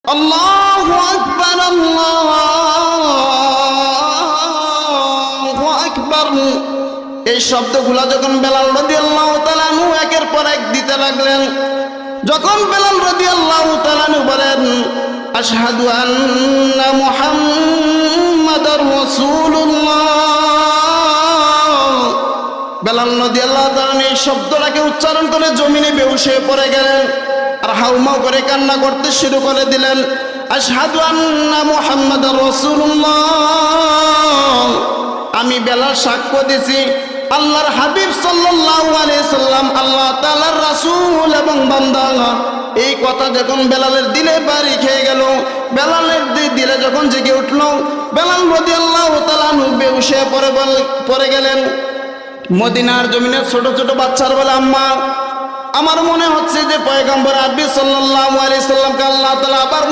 আল্লাহু আকবার, আল্লাহু আকবার। এই শব্দগুলা যখন বেলাল রাদিয়াল্লাহু তাআলা আনহু একের পর এক দিতে লাগলেন, যখন বেলাল রাদিয়াল্লাহু তাআলা আনহু বলেন আশহাদু আন্না মুহাম্মাদার রাসূলুল্লাহ, বেলাল রাদিয়াল্লাহু তাআলা এই শব্দটাকে উচ্চারণ করে জমিনে বেহুশ হয়ে পড়ে গেলেন আর হাউমাউ করে কান্না করতে শুরু করে দিলেন। আশহাদু আন্না মুহাম্মাদার রাসূলুল্লাহ, আমি বেলাল সাক্ষ্য দিছি আল্লাহর হাবিব সাল্লাল্লাহু আলাইহি সাল্লাম আল্লাহ তাআলার রাসূল এবং বান্দা। এই কথা যখন বেলালের দিলে বাড়ি খেয়ে গেল, বেলালের দিলে যখন জেগে উঠল, বেলাল রাদিয়াল্লাহু তাআলা বেহুশ হয়ে পড়ে গেলেন। মদিনার জমিনে ছোট ছোট বাচ্চারা বলে, আম্মা আমার মনে হচ্ছে যে পয়গম্বর আরবি সাল্লাল্লাহু আলাইহি সাল্লামকে আল্লাহ তাআলা আবার